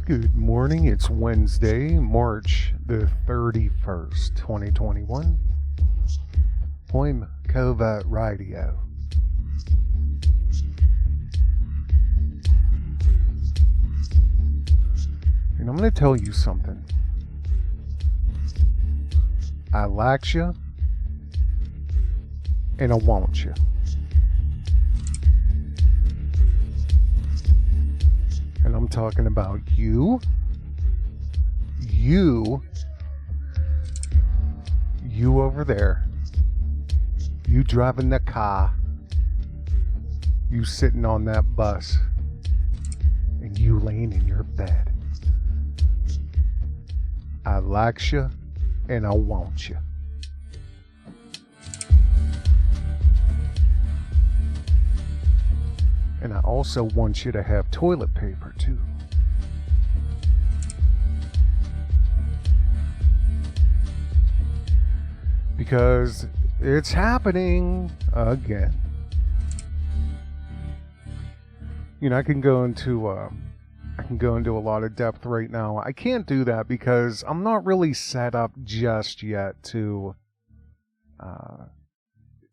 Good morning, it's Wednesday, March the 31st, 2021. I'm Covert Radio. And I'm going to tell you something. I likes you, and I want you. And I'm talking about you over there, you driving the car, you sitting on that bus, and you laying in your bed. I likes you, and I want you. And I also want you to have toilet paper, too. Because it's happening again. You know, I can go into a lot of depth right now. I can't do that because I'm not really set up just yet to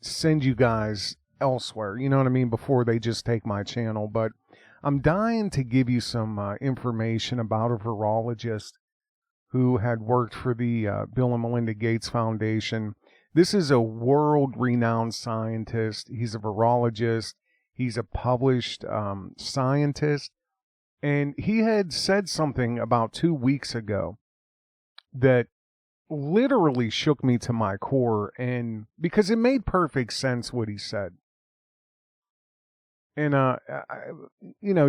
send you guys elsewhere, you know what I mean, before they just take my channel. But I'm dying to give you some information about a virologist who had worked for the Bill and Melinda Gates Foundation. This is a world-renowned scientist. He's a virologist. He's a published scientist. And he had said something about 2 weeks ago that literally shook me to my core, and because it made perfect sense what he said. And,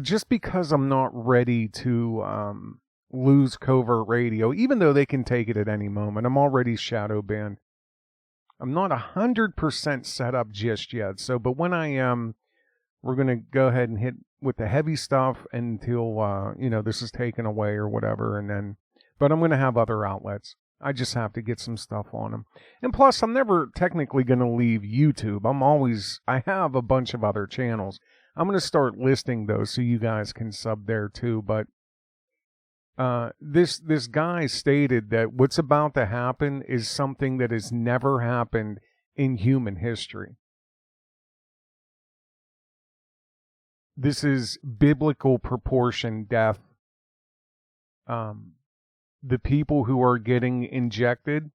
just because I'm not ready to lose Covert Radio, even though they can take it at any moment, I'm already shadow banned. I'm not 100% set up just yet. So, but when I am, we're going to go ahead and hit with the heavy stuff until, this is taken away or whatever. And then, but I'm going to have other outlets. I just have to get some stuff on them. And plus, I'm never technically going to leave YouTube. I have a bunch of other channels. I'm going to start listing those so you guys can sub there too. But this guy stated that what's about to happen is something that has never happened in human history. This is biblical proportion death. The people who are getting injected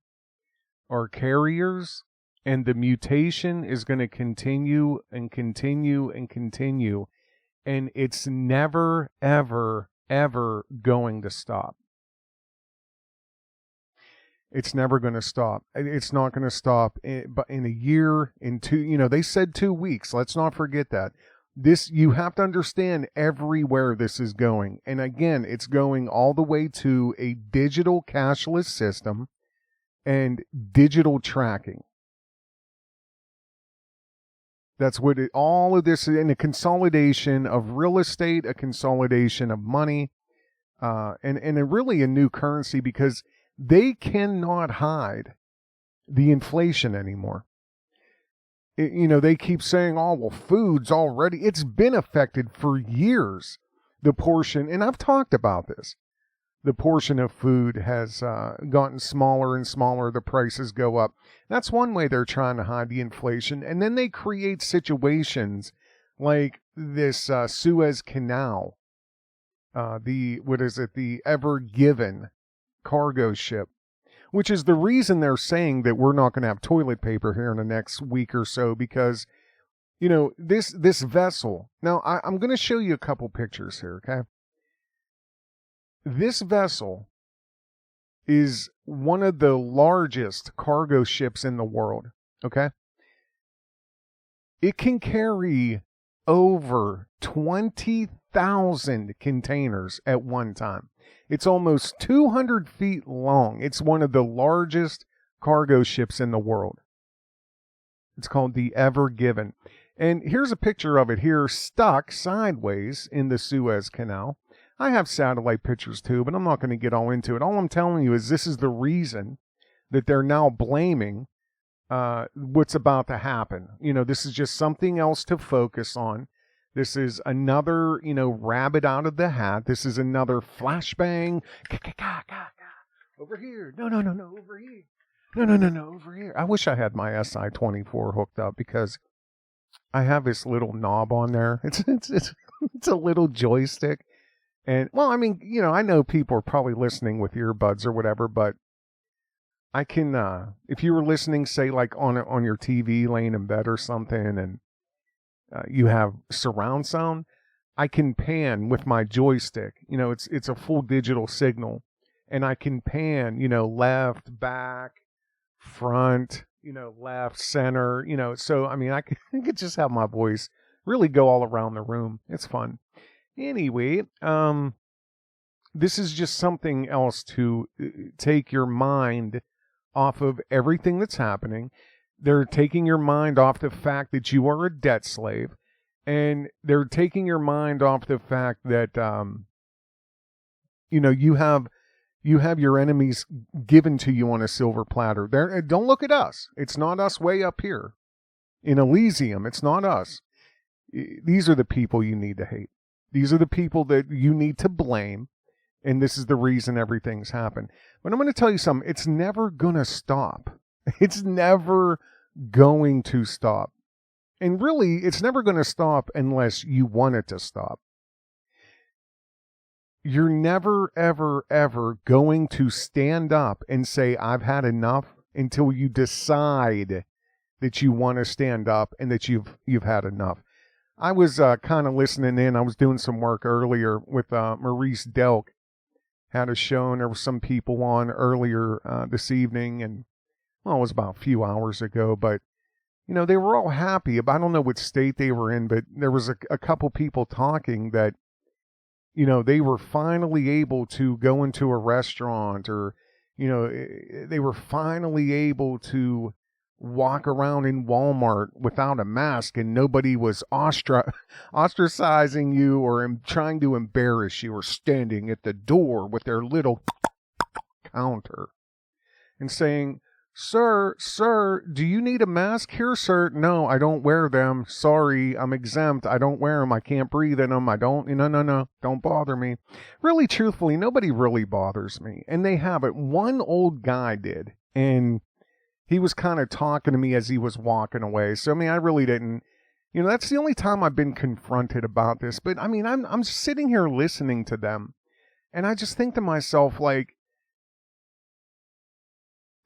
are carriers, and the mutation is going to continue and continue and continue, and it's never, ever, ever going to stop. It's never going to stop. It's not going to stop but in a year, in two, they said 2 weeks. Let's not forget that. This, you have to understand everywhere this is going. And again, it's going all the way to a digital cashless system and digital tracking. That's what all of this is, in a consolidation of real estate, a consolidation of money, and really a new currency, because they cannot hide the inflation anymore. They keep saying, oh, well, food's already, it's been affected for years. The portion, and I've talked about this, the portion of food has gotten smaller and smaller. The prices go up. That's one way they're trying to hide the inflation. And then they create situations like this Suez Canal, the Ever Given cargo ship, which is the reason they're saying that we're not going to have toilet paper here in the next week or so, because, this vessel. Now, I'm going to show you a couple pictures here, okay? This vessel is one of the largest cargo ships in the world, okay? It can carry over 20,000 containers at one time. It's almost 200 feet long. It's one of the largest cargo ships in the world. It's called the Ever Given. And here's a picture of it here, stuck sideways in the Suez Canal. I have satellite pictures too, but I'm not going to get all into it. All I'm telling you is this is the reason that they're now blaming what's about to happen. This is just something else to focus on. This is another, rabbit out of the hat. This is another flashbang. Over here. No, over here. No, over here. I wish I had my SI-24 hooked up because I have this little knob on there. It's a little joystick. And, well, I mean, I know people are probably listening with earbuds or whatever, but I can, if you were listening, say, like on your TV laying in bed or something, and you have surround sound, I can pan with my joystick. It's a full digital signal, and I can pan, left, back, front, left, center, so, I mean, I could just have my voice really go all around the room. It's fun. Anyway, this is just something else to take your mind off of everything that's happening. They're taking your mind off the fact that you are a debt slave, and they're taking your mind off the fact that, you have your enemies given to you on a silver platter. Don't look at us. It's not us way up here in Elysium. It's not us. These are the people you need to hate. These are the people that you need to blame, and this is the reason everything's happened. But I'm going to tell you something. It's never going to stop. It's never going to stop. And really, it's never going to stop unless you want it to stop. You're never, ever, ever going to stand up and say, I've had enough, until you decide that you want to stand up and that you've had enough. I was kind of listening in. I was doing some work earlier with Maurice Delk. Had a show, and there were some people on earlier this evening, and, well, it was about a few hours ago, but, they were all happy. I don't know what state they were in, but there was a couple people talking that, they were finally able to go into a restaurant, or, they were finally able to walk around in Walmart without a mask, and nobody was ostracizing you or trying to embarrass you, or standing at the door with their little counter and saying, Sir, do you need a mask here, sir? No, I don't wear them. Sorry, I'm exempt. I don't wear them. I can't breathe in them. No, don't bother me. Really, truthfully, nobody really bothers me. And they haven't. One old guy did, and he was kind of talking to me as he was walking away. So, I mean, I really didn't, that's the only time I've been confronted about this. But, I mean, I'm sitting here listening to them, and I just think to myself, like,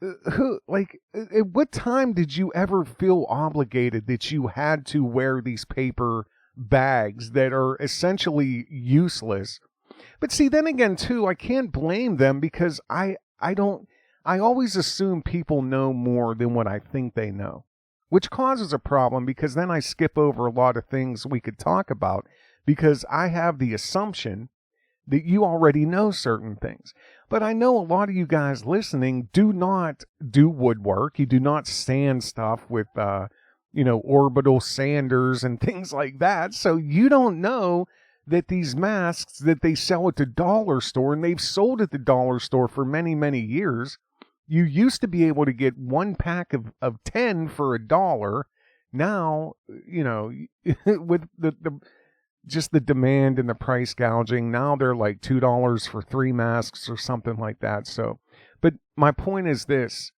at what time did you ever feel obligated that you had to wear these paper bags that are essentially useless? But see, then again, too, I can't blame them, because I always assume people know more than what I think they know, which causes a problem, because then I skip over a lot of things we could talk about, because I have the assumption that you already know certain things. But I know a lot of you guys listening do not do woodwork. You do not sand stuff with, orbital sanders and things like that. So you don't know that these masks that they sell at the dollar store, and they've sold at the dollar store for many, many years, you used to be able to get one pack of 10 for $1. Now, with just the demand and the price gouging, now they're like $2 for 3 masks or something like that. So, but my point is this: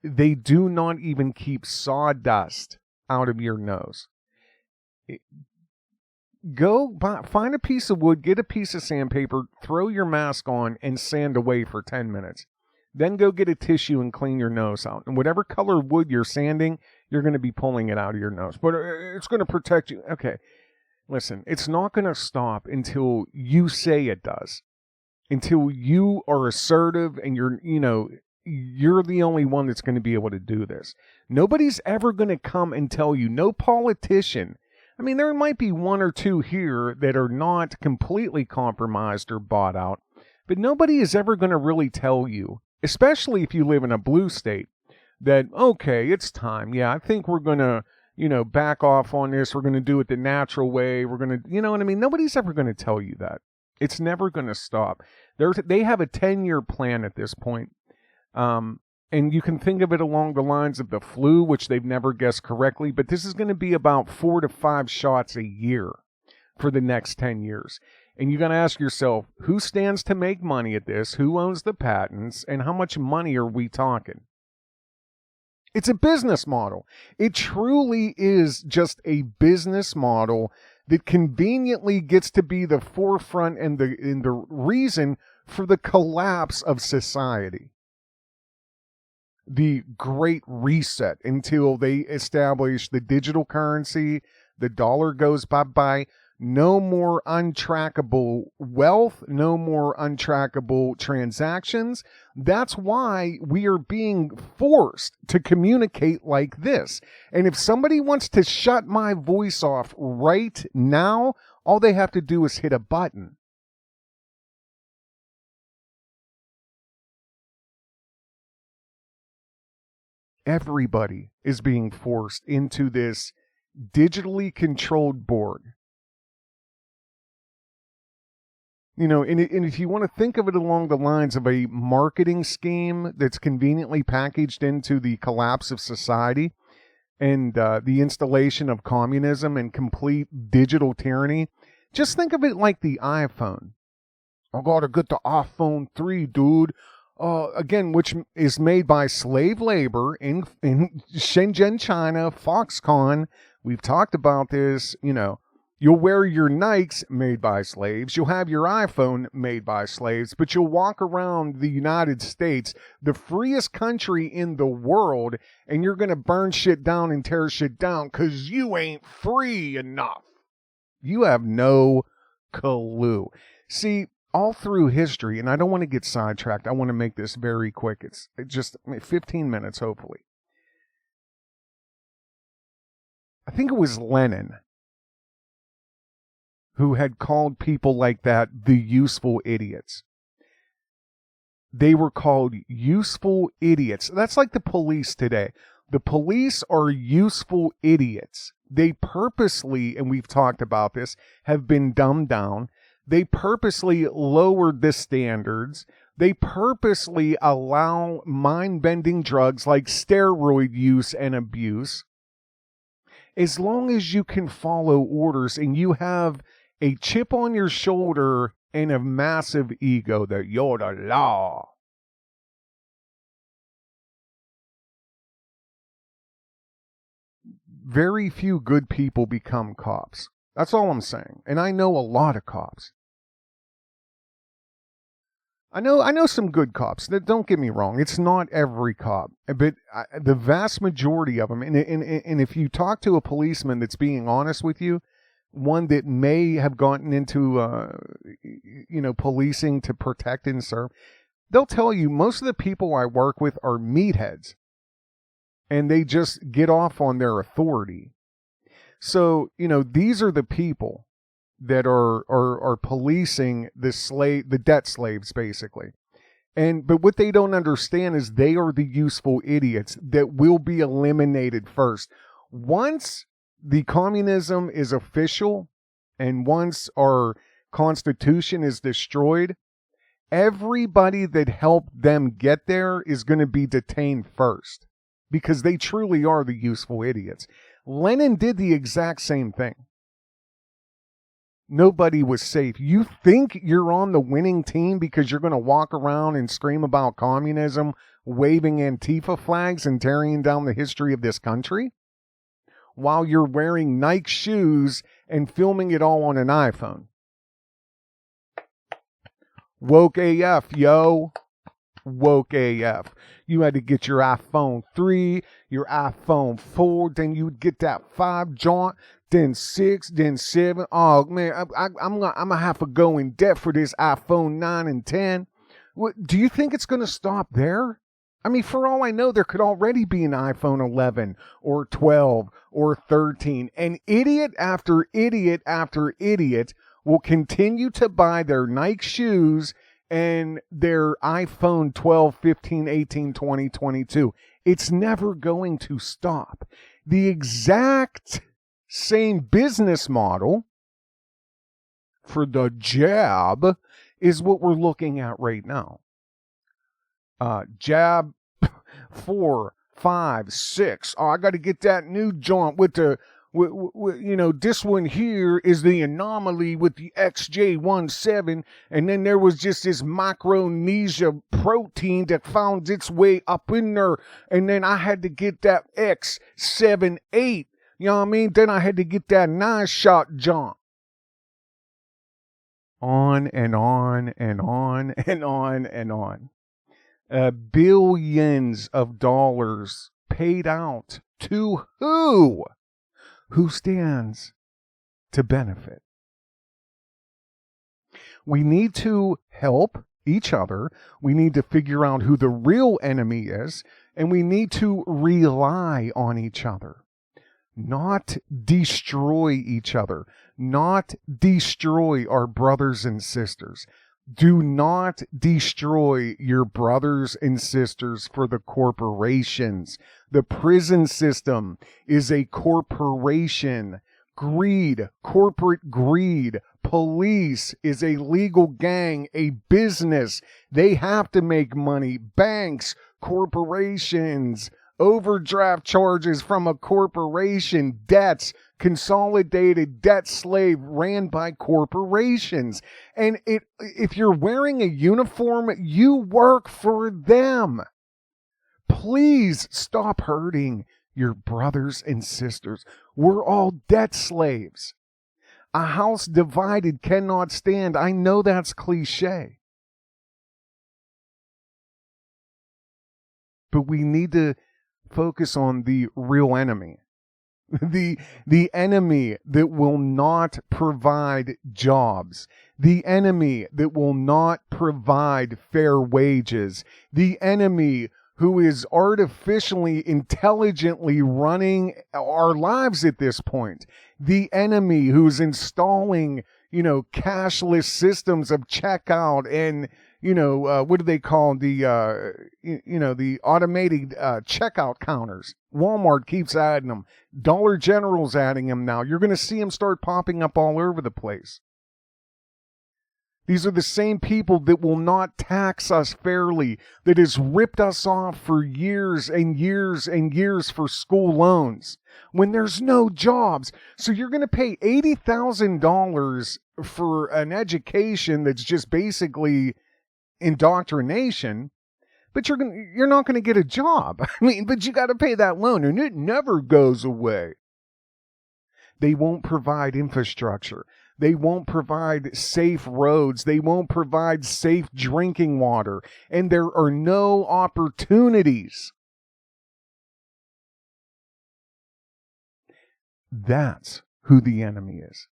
they do not even keep sawdust out of your nose. Go find a piece of wood, get a piece of sandpaper, throw your mask on, and sand away for 10 minutes. Then go get a tissue and clean your nose out. And whatever color wood you're sanding, you're going to be pulling it out of your nose. But it's going to protect you. Okay. Listen, it's not going to stop until you say it does. Until you are assertive and you're the only one that's going to be able to do this. Nobody's ever going to come and tell you, no politician. I mean, there might be one or two here that are not completely compromised or bought out, but nobody is ever going to really tell you, especially if you live in a blue state, that, okay, it's time. Yeah, I think we're going to back off on this. We're going to do it the natural way. We're going to, you know what I mean? Nobody's ever going to tell you that. It's never going to stop. They have a 10-year plan at this point. And you can think of it along the lines of the flu, which they've never guessed correctly, but this is going to be about 4 to 5 shots a year for the next 10 years. And you got to ask yourself, who stands to make money at this? Who owns the patents? And how much money are we talking? It's a business model. It truly is just a business model that conveniently gets to be the forefront and the reason for the collapse of society. The Great Reset, until they establish the digital currency, the dollar goes bye-bye. No more untrackable wealth, no more untrackable transactions. That's why we are being forced to communicate like this. And if somebody wants to shut my voice off right now, all they have to do is hit a button. Everybody is being forced into this digitally controlled board. And if you want to think of it along the lines of a marketing scheme that's conveniently packaged into the collapse of society and the installation of communism and complete digital tyranny, just think of it like the iPhone. I gotta get the iPhone 3, dude. Again, which is made by slave labor in Shenzhen, China, Foxconn. We've talked about this, You'll wear your Nikes made by slaves. You'll have your iPhone made by slaves, but you'll walk around the United States, the freest country in the world, and you're going to burn shit down and tear shit down because you ain't free enough. You have no clue. See, all through history, and I don't want to get sidetracked. I want to make this very quick. It's just 15 minutes, hopefully. I think it was Lenin who had called people like that the useful idiots. They were called useful idiots. That's like the police today. The police are useful idiots. They purposely, and we've talked about this, have been dumbed down. They purposely lowered the standards. They purposely allow mind-bending drugs like steroid use and abuse. As long as you can follow orders and you have a chip on your shoulder and a massive ego that you're the law. Very few good people become cops. That's all I'm saying. And I know a lot of cops. I know some good cops. Don't get me wrong. It's not every cop, but the vast majority of them. And if you talk to a policeman that's being honest with you, one that may have gotten into, policing to protect and serve, they'll tell you most of the people I work with are meatheads, and they just get off on their authority. So, these are the people that are policing the debt slaves, basically. But what they don't understand is they are the useful idiots that will be eliminated first. Once the communism is official and once our constitution is destroyed, everybody that helped them get there is going to be detained first because they truly are the useful idiots. Lenin did the exact same thing. Nobody was safe. You think you're on the winning team because you're going to walk around and scream about communism, waving Antifa flags and tearing down the history of this country while you're wearing Nike shoes and filming it all on an iPhone. Woke AF, yo. Woke AF. You had to get your iPhone 3, your iPhone 4, then you'd get that 5 joint, then 6, then 7. Oh, man, I'm gonna have to go in debt for this iPhone 9 and 10. Do you think it's going to stop there? I mean, for all I know, there could already be an iPhone 11 or 12 or 13. And idiot after idiot after idiot will continue to buy their Nike shoes and their iPhone 12, 15, 18, 20, 22. It's never going to stop. The exact same business model for the jab is what we're looking at right now. Jab 4, 5, 6. Oh, I got to get that new joint with the, this one here is the anomaly with the XJ17, and then there was just this Micronesia protein that found its way up in there, and then I had to get that X78. You know what I mean? Then I had to get that 9-shot jump. On and on and on and on and on. Billions of dollars paid out to who? Who stands to benefit? We need to help each other. We need to figure out who the real enemy is, and we need to rely on each other. Not destroy each other, not destroy our brothers and sisters. Do not destroy your brothers and sisters for the corporations. The prison system is a corporation. Greed, corporate greed. Police is a legal gang, a business. They have to make money. Banks, corporations, overdraft charges from a corporation, debts, consolidated debt slave ran by corporations. And if you're wearing a uniform, you work for them. Please stop hurting your brothers and sisters. We're all debt slaves. A house divided cannot stand. I know that's cliche. But we need to focus on the real enemy. The enemy that will not provide jobs. The enemy that will not provide fair wages. The enemy who is artificially, intelligently running our lives at this point. The enemy who's installing, cashless systems of checkout and, what do they call the automated checkout counters? Walmart keeps adding them. Dollar General's adding them now. You're going to see them start popping up all over the place. These are the same people that will not tax us fairly, that has ripped us off for years and years and years for school loans when there's no jobs. So you're going to pay $80,000 for an education that's just basically indoctrination, but you're not going to get a job. But you got to pay that loan, and it never goes away. They won't provide infrastructure. They won't provide safe roads. They won't provide safe drinking water. And there are no opportunities. That's who the enemy is.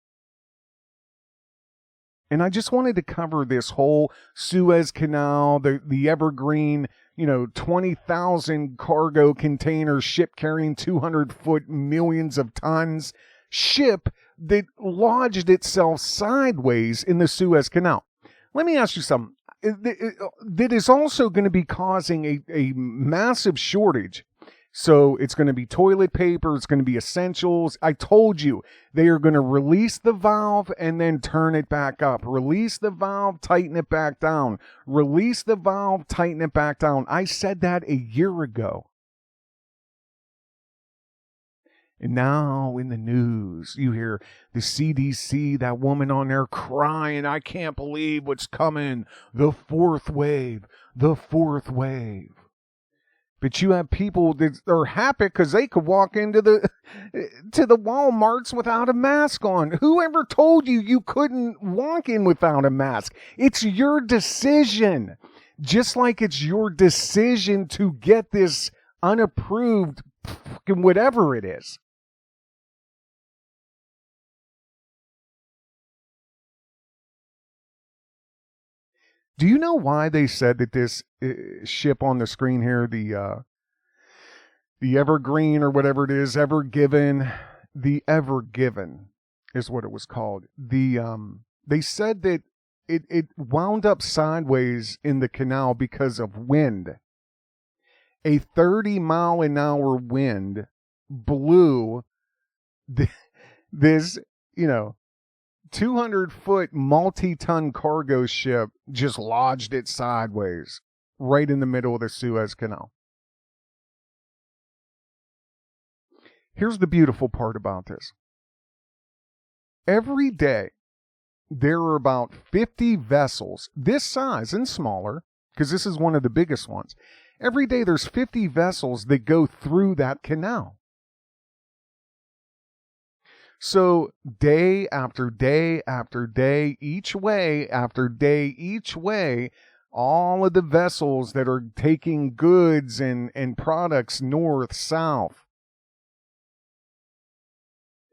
And I just wanted to cover this whole Suez Canal, the Evergreen, 20,000 cargo container ship carrying 200-foot millions of tons ship that lodged itself sideways in the Suez Canal. Let me ask you something. That is also going to be causing a massive shortage. So it's going to be toilet paper. It's going to be essentials. I told you, they are going to release the valve and then turn it back up. Release the valve, tighten it back down. Release the valve, tighten it back down. I said that a year ago. And now in the news, you hear the CDC, that woman on there crying, I can't believe what's coming. The fourth wave, the fourth wave. But you have people that are happy because they could walk into the Walmarts without a mask on. Whoever told you couldn't walk in without a mask? It's your decision. Just like it's your decision to get this unapproved fucking whatever it is. Do you know why they said that this ship on the screen here, the Evergreen or whatever it is, the Ever Given is what it was called. They said that it wound up sideways in the canal because of wind. A 30-mile-an-hour wind blew this, 200-foot multi-ton cargo ship, just lodged it sideways right in the middle of the Suez Canal. Here's the beautiful part about this. Every day, there are about 50 vessels, this size and smaller, because this is one of the biggest ones. Every day, there's 50 vessels that go through that canal. So day after day after day, each way after day, each way, all of the vessels that are taking goods and products north, south.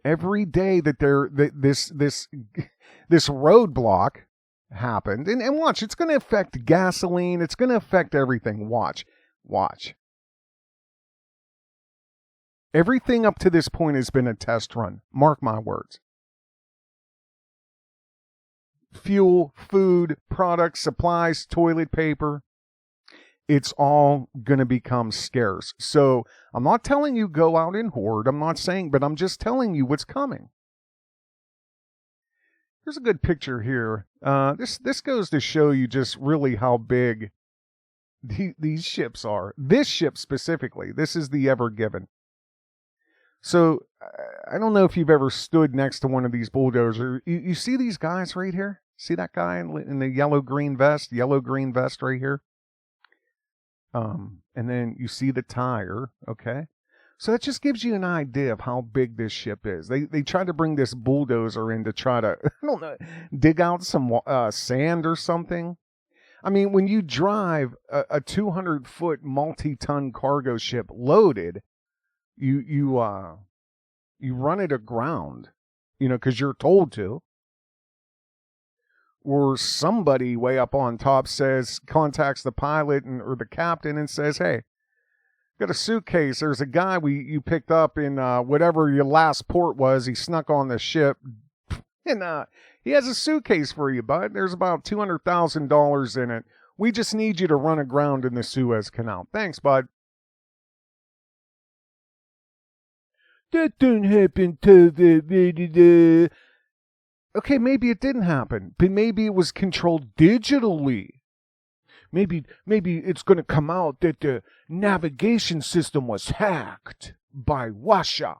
Every day that this roadblock happened, and watch, it's going to affect gasoline. It's going to affect everything. Watch. Everything up to this point has been a test run. Mark my words. Fuel, food, products, supplies, toilet paper. It's all going to become scarce. So I'm not telling you go out and hoard. I'm not saying, but I'm just telling you what's coming. Here's a good picture here. This goes to show you just really how big these ships are. This ship specifically. This is the Ever Given. So, I don't know if you've ever stood next to one of these bulldozers. You see these guys right here? See that guy in the yellow-green vest right here? And then you see the tire, okay? So that just gives you an idea of how big this ship is. They tried to bring this bulldozer in to try to, I don't know, dig out some sand or something. I mean, when you drive a 200-foot multi-ton cargo ship loaded, you run it aground, because you're told to. Or somebody way up on top contacts the pilot or the captain and says, hey, got a suitcase. There's a guy you picked up in whatever your last port was. He snuck on the ship. And he has a suitcase for you, bud. There's about $200,000 in it. We just need you to run aground in the Suez Canal. Thanks, bud. That didn't happen to the... Okay, maybe it didn't happen, but maybe it was controlled digitally. Maybe it's going to come out that the navigation system was hacked by Russia.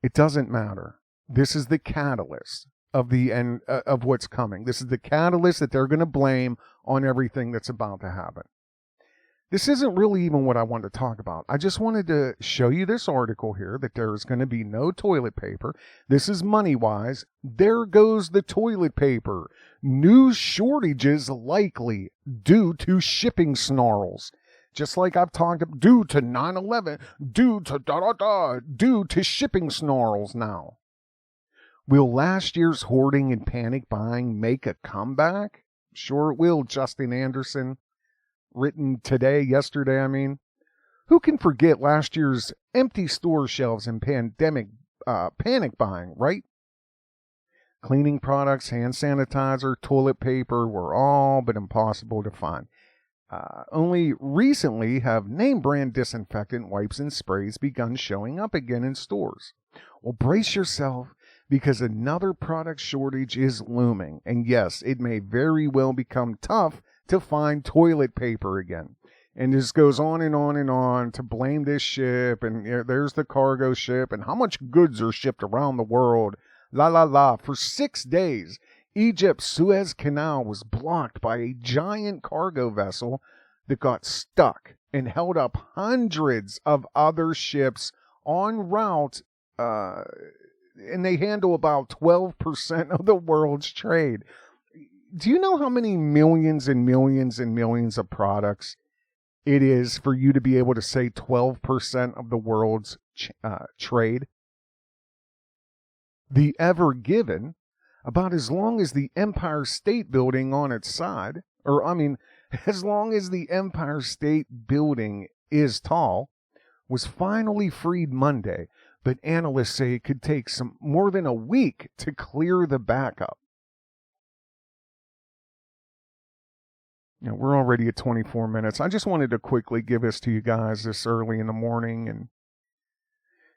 It doesn't matter. This is the catalyst of the end of what's coming. This is the catalyst that they're going to blame on everything that's about to happen. This isn't really even what I wanted to talk about. I just wanted to show you this article here that there is going to be no toilet paper. This is money-wise. There goes the toilet paper. New shortages likely due to shipping snarls. Just like I've talked about, due to 9/11, due to shipping snarls now. Will last year's hoarding and panic buying make a comeback? Sure it will, Justin Anderson. Written yesterday, I mean. Who can forget last year's empty store shelves and pandemic panic buying, right? Cleaning products, hand sanitizer, toilet paper were all but impossible to find. Only recently have name brand disinfectant wipes and sprays begun showing up again in stores. Well, brace yourself, because another product shortage is looming. And yes, it may very well become tough to find toilet paper again. And this goes on and on and on to blame this ship, and there's the cargo ship, and how much goods are shipped around the world. For 6 days, Egypt's Suez Canal was blocked by a giant cargo vessel that got stuck and held up hundreds of other ships en route, and they handle about 12% of the world's trade. Do you know how many millions and millions and millions of products it is for you to be able to say 12% of the world's trade? The Ever Given, about as long as the Empire State Building on its side, as long as the Empire State Building is tall, was finally freed Monday, but analysts say it could take more than a week to clear the backup. We're already at 24 minutes. I just wanted to quickly give this to you guys this early in the morning and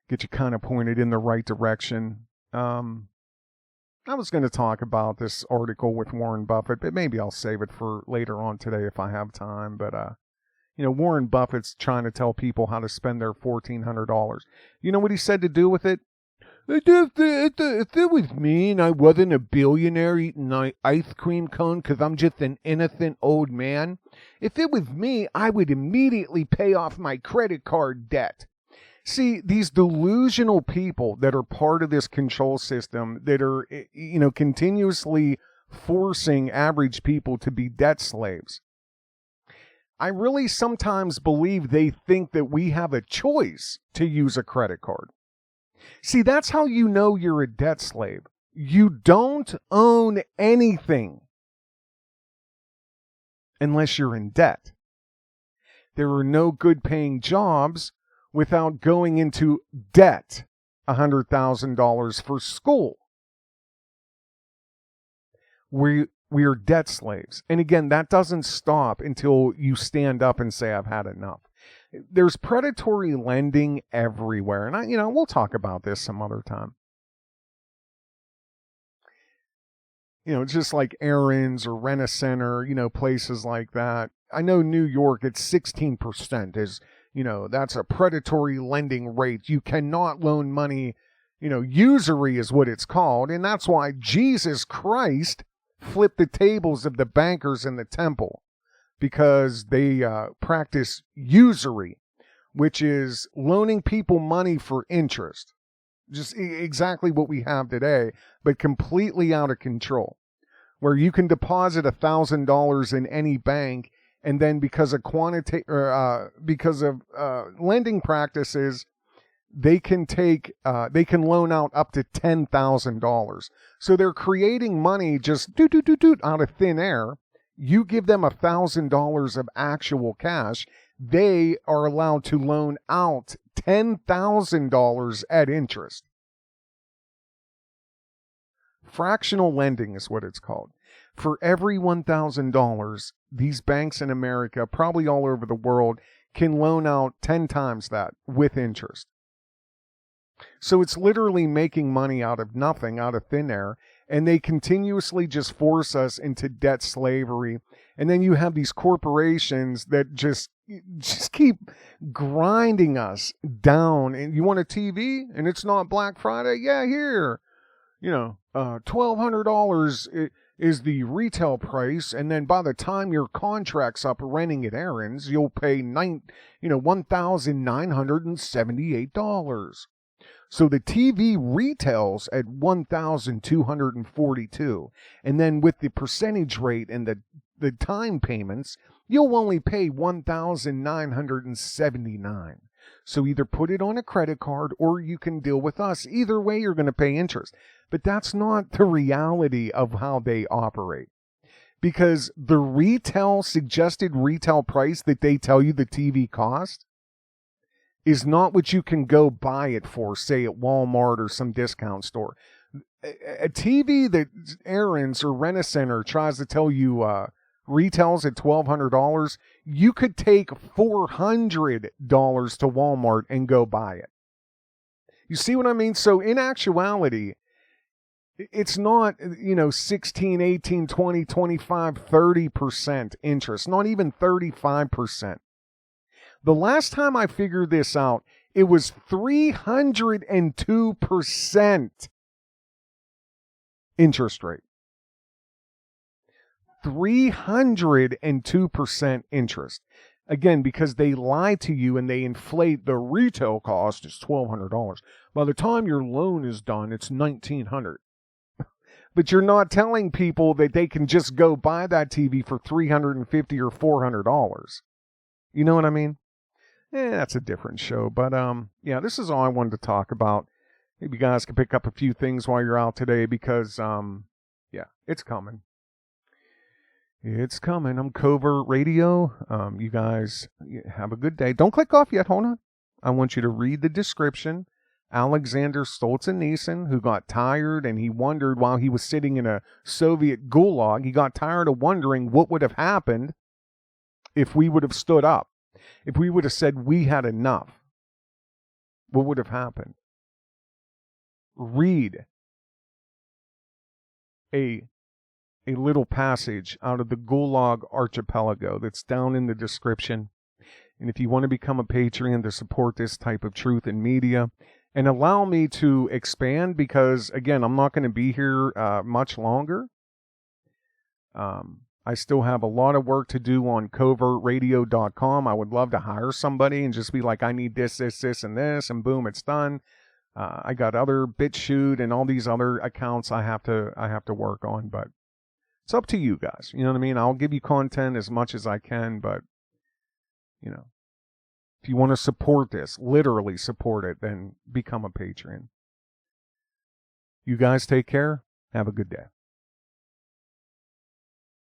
get you kind of pointed in the right direction. I was going to talk about this article with Warren Buffett, but maybe I'll save it for later on today if I have time. But, Warren Buffett's trying to tell people how to spend their $1,400. You know what he said to do with it? If it was me and I wasn't a billionaire eating an ice cream cone because I'm just an innocent old man, if it was me, I would immediately pay off my credit card debt. See, these delusional people that are part of this control system that are, continuously forcing average people to be debt slaves. I really sometimes believe they think that we have a choice to use a credit card. See, that's how you know you're a debt slave. You don't own anything unless you're in debt. There are no good paying jobs without going into debt, $100,000 for school. We are debt slaves. And again, that doesn't stop until you stand up and say, I've had enough. There's predatory lending everywhere. And we'll talk about this some other time. Just like Aaron's or Rent-A-Center, places like that. I know New York, it's 16% is, that's a predatory lending rate. You cannot loan money, usury is what it's called. And that's why Jesus Christ flipped the tables of the bankers in the temple, because they practice usury, which is loaning people money for interest. Just exactly what we have today, but completely out of control, where you can deposit $1,000 in any bank, and then because of lending practices, they can loan out up to $10,000. So they're creating money just out of thin air. You give them $1,000 of actual cash, they are allowed to loan out $10,000 at interest. Fractional lending is what it's called. For every $1,000, these banks in America, probably all over the world, can loan out 10 times that with interest. So it's literally making money out of nothing, out of thin air, and they continuously just force us into debt slavery. And then you have these corporations that just keep grinding us down. And you want a TV and it's not Black Friday? Yeah, here. $1,200 is the retail price, and then by the time your contract's up renting at Aaron's, you'll pay $1,978. So the TV retails at $1,242, and then with the percentage rate and the time payments, you'll only pay $1,979. So either put it on a credit card or you can deal with us. Either way, you're going to pay interest. But that's not the reality of how they operate. Because the suggested retail price that they tell you the TV cost is not what you can go buy it for, say at Walmart or some discount store. A TV that Aaron's or Rent-A-Center tries to tell you retails at $1,200, you could take $400 to Walmart and go buy it. You see what I mean? So in actuality, it's not, 16, 18, 20, 25, 30% interest, not even 35%. The last time I figured this out, it was 302% interest rate. 302% interest. Again, because they lie to you and they inflate the retail cost is $1,200. By the time your loan is done, it's $1,900. But you're not telling people that they can just go buy that TV for $350 or $400. You know what I mean? That's a different show. But this is all I wanted to talk about. Maybe you guys can pick up a few things while you're out today because, it's coming. It's coming. I'm Covert Radio. You guys have a good day. Don't click off yet. Hold on. I want you to read the description. Aleksandr Solzhenitsyn, who got tired and he wondered while he was sitting in a Soviet gulag, he got tired of wondering what would have happened if we would have stood up, if we would have said we had enough, what would have happened? Read a little passage out of the Gulag Archipelago that's down in the description. And if you want to become a Patreon to support this type of truth in media and allow me to expand, because, again, I'm not going to be here much longer. I still have a lot of work to do on covertradio.com. I would love to hire somebody and just be like, I need this, and this, and boom, it's done. I got other BitChute and all these other accounts I have to work on, but it's up to you guys. You know what I mean? I'll give you content as much as I can, but, you know, if you want to support this, literally support it, then become a Patreon. You guys take care. Have a good day.